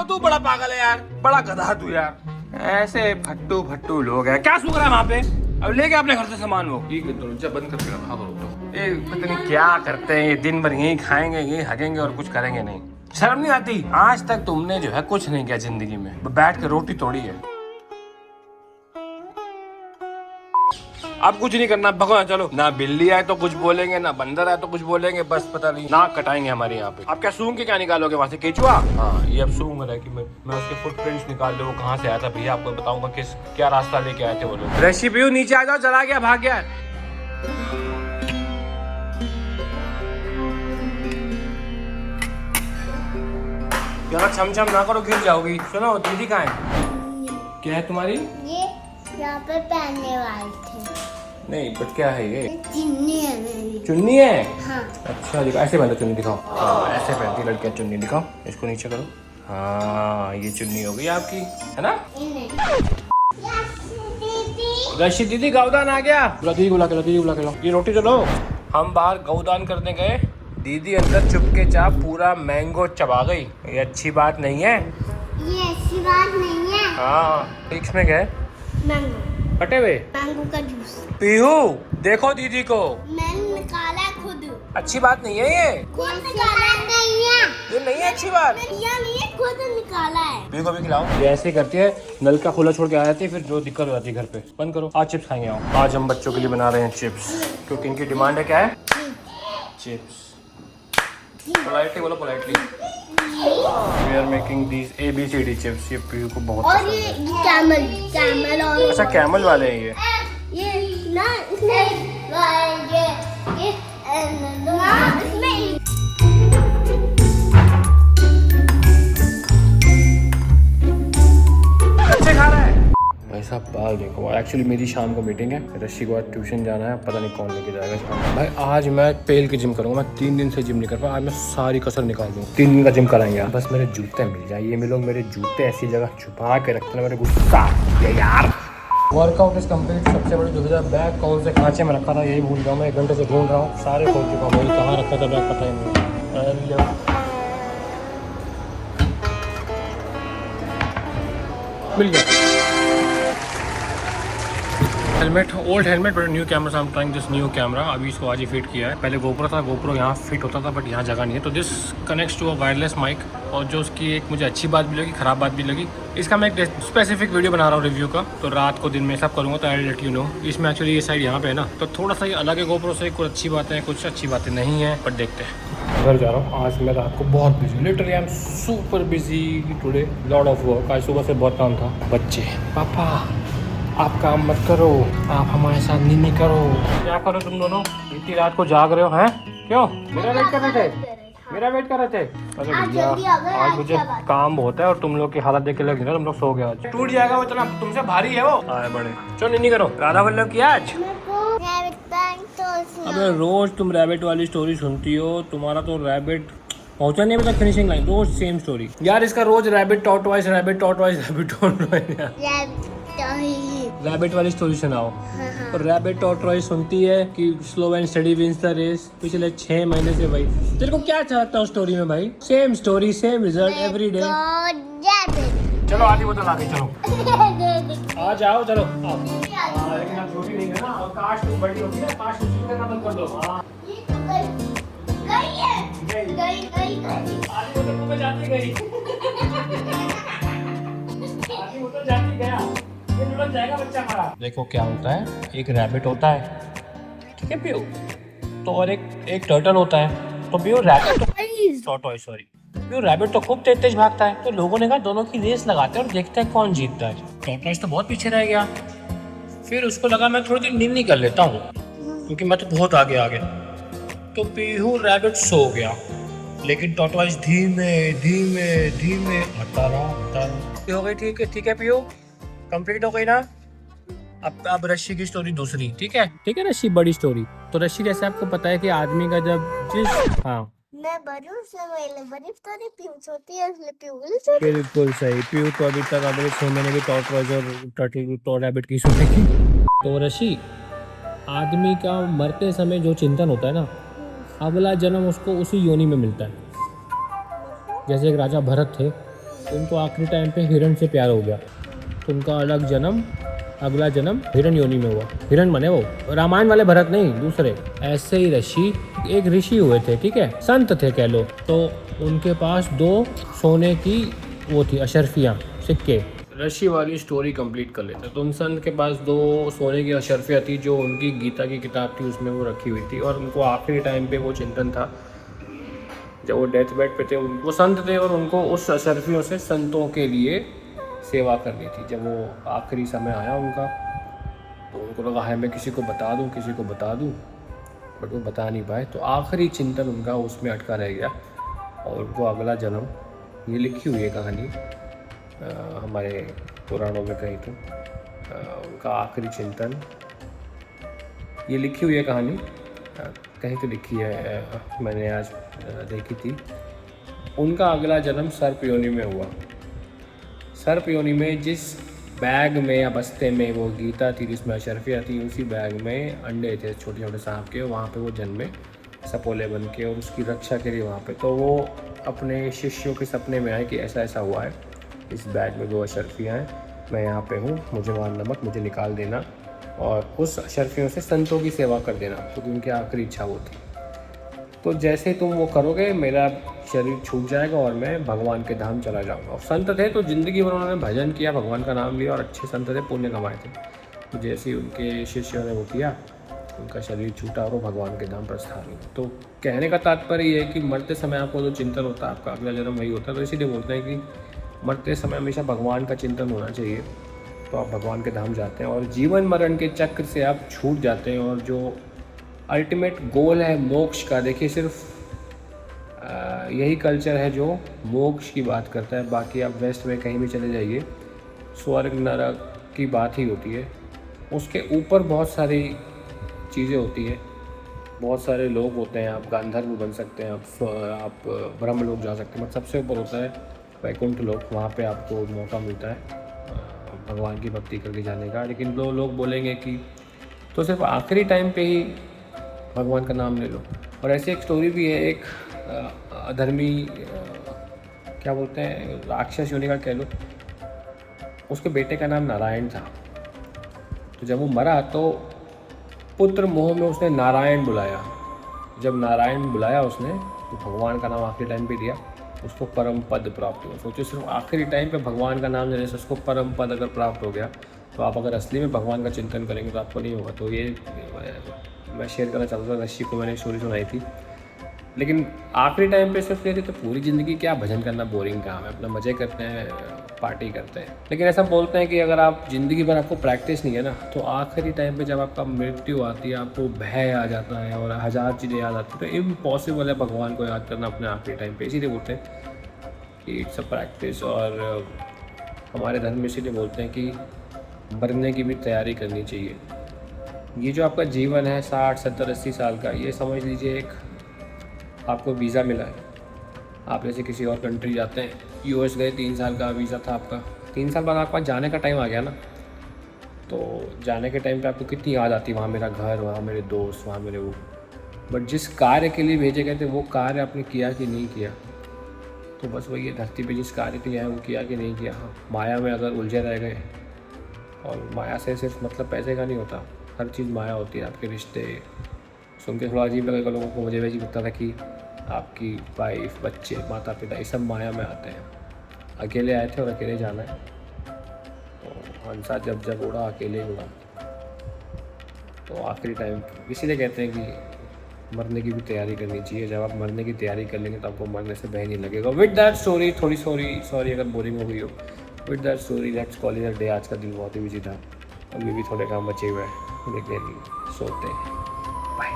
और तू बड़ा पागल है यार, बड़ा गधा तू यार। ऐसे फट्टू फट्टू लोग हैं। क्या सूख रहा है वहाँ पे? अब लेके अपने घर से सामान वो। ठीक है दरवाजा बंद करके रखा करो तो। ये पता नहीं क्या करते हैं, ये दिन भर यही खाएंगे, यही हगेंगे और कुछ करेंगे नहीं। शर्म नहीं आती? आज तक तुमने जो है कुछ नहीं किया जिंदगी में, बैठ के रोटी तोड़ी है। अब कुछ नहीं करना, भगवान चलो। ना बिल्ली आए तो कुछ बोलेंगे, ना बंदर आए तो कुछ बोलेंगे, बस पता नहीं नाक कटाएंगे हमारे यहाँ पे। आप क्या सूंघ के क्या निकालोगे वहाँ से? केचुआ? हाँ ये अब सूंघ रहा है कि मैं उसके फुटप्रिंट्स निकाल लूँ, वो कहाँ से आया था भैया, आपको बताऊंगा किस क्या रास्ता लेके आए थे वो लोग। ऋषि पीयू नीचे आ जाओ, चला गया, भाग गया। यार छम छम ना करो, गिर जाओगी। सुनो दीदी कहाँ है? क्या है तुम्हारी? ये यहाँ पे पहनने वाले थे। नहीं बट क्या है ये? चुन्नी है मेरी। चुन्नी है? हाँ। अच्छा दिखा, ऐसे पहनते चुन्नी दिखाओ। हाँ ऐसे पहनती लड़कियां चुन्नी, दिखाओ इसको नीचे करो। हाँ ये चुन्नी हो गई आपकी, है ना? रशी दीदी गौदान आ गया। दीदी बुला के लो, दीदी बुला के लो। ये रोटी तो लो। हम बाहर गौदान करने गए, दीदी अंदर चुपके चाप पूरा मैंगो चबा गई। ये अच्छी बात नहीं है। ये अच्छी बात नहीं है। हाँ इसमें क्या है? मैंगो। कटे हुए मैंगो का जूस। पीहू देखो दीदी को। मैंने निकाला खुद। अच्छी बात नहीं है ये। खुद निकाला नहीं है। ये नहीं है अच्छी बात। ये नहीं है, खुद निकाला है। पीहू को भी खिलाओ। ये ऐसे ही करती है, नल का खुला छोड़ के आ जाती है, फिर जो दिक्कत हो जाती है घर पे। बंद करो। आज चिप्स खाएंगे। आओ आज हम बच्चों के लिए बना रहे हैं चिप्स, क्योंकि इनकी डिमांड है। क्या है? चिप्स। पोलाइटली बोलो, politely. We are making these ABCD chips। ये पीहू को बहुत और पसंद है। ये कैमल और अच्छा कैमल वाले हैं ये। ये ना इसमें अच्छे खा रहा है भाई साहब। बाल देखो, एक्चुअली मेरी शाम को मीटिंग है, ऋषि को आज ट्यूशन जाना है, पता नहीं कौन लेके जाएगा शाम। भाई आज मैं पेल की जिम करूंगा। मैं 3 दिन से जिम नहीं कर पाया, आज मैं सारी कसर निकाल दूँ। 3 दिन का जिम कराएंगे। बस मेरे जूते मिल जाए। ये लोग मेरे जूते ऐसी जगह छुपा के रखते हैं, मेरे गुस्सा यार। Workout is complete. सबसे बड़ी दुविधा बैग कौन से खांचे में रखा था यही भूल गया मैं। 1 घंटे से ढूंढ रहा हूँ, सारे खोल चुका हूँ। कहाँ रखा था बैग पता ही नहीं। मिल गया helmet, old helmet but new camera. I am trying this new camera. अभी इसको आज ही फिट किया है। पहले गोप्रो था, गोप्रो यहाँ फिट होता था बट यहाँ जगह नहीं है, तो this connects to a wireless mic. और जो उसकी एक मुझे अच्छी बात भी लगी, ख़राब बात भी लगी। इसका मैं एक स्पेसिफिक वीडियो बना रहा हूँ रिव्यू का, तो रात को दिन में सब करूँगा, तो आई लेट यू नो। इसमें एक्चुअली ये साइड यहाँ पे है ना, तो थोड़ा सा ये अलग है गोप्रो से। कुछ अच्छी बातें हैं, कुछ अच्छी बातें नहीं है, बट देखते हैं। घर जा रहा हूँ आज मैं रात को बहुत busy, literally I am super busy today, lot of work. आज सुबह से बहुत काम था। बच्चे पापा आप काम मत करो, आप हमारे साथ नहीं करो। क्या करो तुम दोनों? इतनी रात को जाग रहे हो हैं? क्यों? मेरा वेट कर रहे थे? मेरा वेट कर रहे थे? अरे भैया आज मुझे काम बहुत है और तुम लोग की हालत देख के लग रहा तुम लोग सो गए। आज टूट जाएगा वो, इतना तुमसे भारी है वो। आए बड़े चलो नहीं करो। राधा वल्लभ की आज। अबे रोज तुम रैबिट वाली स्टोरी सुनती हो, तुम्हारा तो रैबिट पहुंचा नहीं अभी तक फिनिशिंग लाइन। रोज सेम स्टोरी यार इसका, रोज rabbit tortoise, rabbit tortoise, rabbit tortoise. Rabbit वाली स्टोरी सुनाओ। तो रैबिट टॉर्टवाइस सुनती है कि slow and steady wins the race. पिछले 6 महीने से भाई तेरे को क्या अच्छा लगता है उस स्टोरी में भाई? Same story, same result every day. चलो आधी बोतल आ गई, चलो आ जाओ, चलो आओ। लेकिन आप छोटी नहीं है ना, और काश तुम बड़ी होती है, काश तुम करना बंद कर दो। हाँ आधी बोतल मुंह में जाती गई, आधी बोतल जाती गया, ये लुढ़क जाएगा बच्चा हमारा। देखो क्या होता है, एक रैबिट होता है, ठीक है पीयू, तो और एक टर्टल होता है। तो पीयू रैबिट सॉरी पीयू रैबिट तो खूब तेज भागता है, तो लोगों ने कहा दोनों की रेस लगाते हैं और देखते हैं कौन जीतता है। टॉर्टोइस तो बहुत पीछे रह गया। फिर उसको लगा मैं थोड़ी देर नींद नहीं कर लेता हूँ, क्योंकि मैं तो बहुत आगे आ गया। तो पीहू रैबिट सो गया, लेकिन टॉर्टोइस धीमे धीमे धीमे हटता रहा। हो गई ठीक है पीहू, कंप्लीट हो गई ना। अब रस्सी की स्टोरी दूसरी, ठीक है रस्सी बड़ी स्टोरी। तो रस्सी जैसे आपको पता है कि आदमी का जब मैं बरूं से बरीफ तो नहीं पीऊं सोती है, इसलिए पीऊं। बिल्कुल सही। पीहू तो अभी तक अगले 6 महीने की टॉर्टोइस और टर्टल तो रैबिट की सुनेगी। तो रस्सी, आदमी का मरते समय जो चिंतन होता है ना, अगला जन्म उसको उसी योनि में मिलता है। जैसे एक राजा भरत थे, उनको आखिरी टाइम पे हिरण से प्यार हो गया, तो उनका अगला जन्म हिरण योनि में हुआ। हिरण बने वो, रामायण वाले भरत नहीं, दूसरे। ऐसे ही एक ऋषि हुए थे, ठीक है, संत थे कह लो। तो उनके पास 2 सोने की वो थी अशर्फियाँ, सिक्के। ऋषि वाली स्टोरी कंप्लीट कर लेते। तो उन संत के पास 2 सोने की अशर्फियाँ थी, जो उनकी गीता की किताब थी उसमें वो रखी हुई थी। और उनको आखिरी टाइम पे वो चिंतन था, जब वो डेथ बेड पे थे, वो संत थे और उनको उस अशर्फियों से संतों के लिए सेवा करनी थी। जब वो आखिरी समय आया उनका, तो उनको लगा है मैं किसी को बता दूं, बट वो बता नहीं पाए। तो आखिरी चिंतन उनका उसमें अटका रह गया और उनको अगला जन्म, ये लिखी हुई है कहानी हमारे पुराणों में कहीं तो, उनका आखिरी चिंतन, ये लिखी हुई है कहानी कहीं तो लिखी है, मैंने आज देखी थी। उनका अगला जन्म सर्प योनि में हुआ। सर्प योनि में जिस बैग में या बस्ते में वो गीता थी, जिसमें अशर्फियाँ थी, उसी बैग में अंडे थे छोटे छोटे सांप के। वहाँ पे वो जन्मे सपोले बन के, और उसकी रक्षा के लिए वहाँ पे। तो वो अपने शिष्यों के सपने में आए कि ऐसा ऐसा हुआ है, इस बैग में 2 अशर्फियाँ हैं, मैं यहाँ पे हूँ, मुझे वहाँ नमक, मुझे निकाल देना और उस अशर्फियों से संतों की सेवा कर देना, क्योंकि उनकी आखिरी इच्छा वो थी। तो जैसे तुम वो करोगे, मेरा शरीर छूट जाएगा और मैं भगवान के धाम चला जाऊंगा। और संत थे तो ज़िंदगी भर उन्होंने भजन किया, भगवान का नाम लिया और अच्छे संत थे, पुण्य कमाए थे। तो जैसे ही उनके शिष्यों ने वो किया, उनका शरीर छूटा और वो भगवान के धाम प्रस्थान हुए। तो कहने का तात्पर्य ये है कि मरते समय आपको जो चिंतन होता है, आपका अगला जन्म वही होता है। तो इसीलिए बोलते हैं कि मरते समय हमेशा भगवान का चिंतन होना चाहिए, तो आप भगवान के धाम जाते हैं और जीवन मरण के चक्र से आप छूट जाते हैं। और जो अल्टीमेट गोल है मोक्ष का, देखिए सिर्फ यही कल्चर है जो मोक्ष की बात करता है। बाकी आप वेस्ट में कहीं भी चले जाइए, स्वर्ग नरक की बात ही होती है। उसके ऊपर बहुत सारी चीज़ें होती हैं, बहुत सारे लोग होते हैं। आप गांधर्व बन सकते हैं, आप ब्रह्म लोक जा सकते हैं, बट सबसे ऊपर होता है वैकुंठ लोक। वहाँ पे आपको मौका मिलता है भगवान की भक्ति करके जाने का। लेकिन लोग बोलेंगे कि तो सिर्फ आखिरी टाइम पे ही भगवान का नाम ले लो। और ऐसी एक स्टोरी भी है, एक अधर्मी क्या बोलते हैं, राक्षस योनि का कह लो, उसके बेटे का नाम नारायण था। तो जब वो मरा तो पुत्र मोह में उसने नारायण बुलाया। जब नारायण बुलाया उसने, तो भगवान का नाम आखिरी टाइम पे दिया, उसको परम पद प्राप्त हुआ। सोचो सिर्फ आखिरी टाइम पे भगवान का नाम लेने से उसको परम पद अगर प्राप्त हो गया, तो आप अगर असली में भगवान का चिंतन करेंगे तो आपको नहीं होगा। तो ये मैं शेयर करना चाहता था, ऋषि को मैंने स्टोरी सुनाई थी। लेकिन आखिरी टाइम पे सिर्फ ये थी, तो पूरी ज़िंदगी क्या भजन करना, बोरिंग काम है, अपना मज़े करते हैं, पार्टी करते हैं। लेकिन ऐसा बोलते हैं कि अगर आप ज़िंदगी भर आपको प्रैक्टिस नहीं है ना, तो आखिरी टाइम पे जब आपका मृत्यु आती है, आपको भय आ जाता है और 1000 चीज़ें याद आती है। तो इम्पॉसिबल है भगवान को याद करना अपने आखिरी टाइम पे। इसीलिए बोलते हैं कि इट्स अ प्रैक्टिस। और हमारे धर्म में इसीलिए बोलते हैं कि मरने की भी तैयारी करनी चाहिए। ये जो आपका जीवन है 60, 70, 80 साल का, ये समझ लीजिए एक आपको वीज़ा मिला है। आप जैसे किसी और कंट्री जाते हैं, यूएस गए, 3 साल का वीज़ा था आपका, 3 साल बाद आपके पास जाने का टाइम आ गया ना, तो जाने के टाइम पे आपको कितनी याद आती है, वहाँ मेरा घर, वहाँ मेरे दोस्त, वहाँ मेरे वो। बट जिस कार्य के लिए भेजे गए थे, वो कार्य आपने किया कि नहीं किया। तो बस वही है, धरती पे जिस कार्य के लिए आए वो किया कि नहीं किया। हाँ, माया में अगर उलझे रह गए, और माया से सिर्फ मतलब पैसे का नहीं होता, हर चीज़ माया होती है। आपके रिश्ते सुन के थोड़ा अजीब लगेगा लोगों को, मुझे भी अजीब लगता था कि आपकी वाइफ, बच्चे, माता पिता, ये सब माया में आते हैं। अकेले आए थे और अकेले जाना है। तो हंसा जब उड़ा, अकेले उड़ा। तो आखिरी टाइम इसीलिए कहते हैं कि मरने की भी तैयारी करनी चाहिए। जब आप मरने की तैयारी कर लेंगे तो आपको मरने से भय नहीं लगेगा। विद दैट स्टोरी, थोड़ी सॉरी अगर बोरिंग हो गई हो, with that story let's call it a day. आज का दिन बहुत ही बिजी था, अभी भी थोड़े काम बचे हुए हैं, लेकिन सोते हैं। बाय।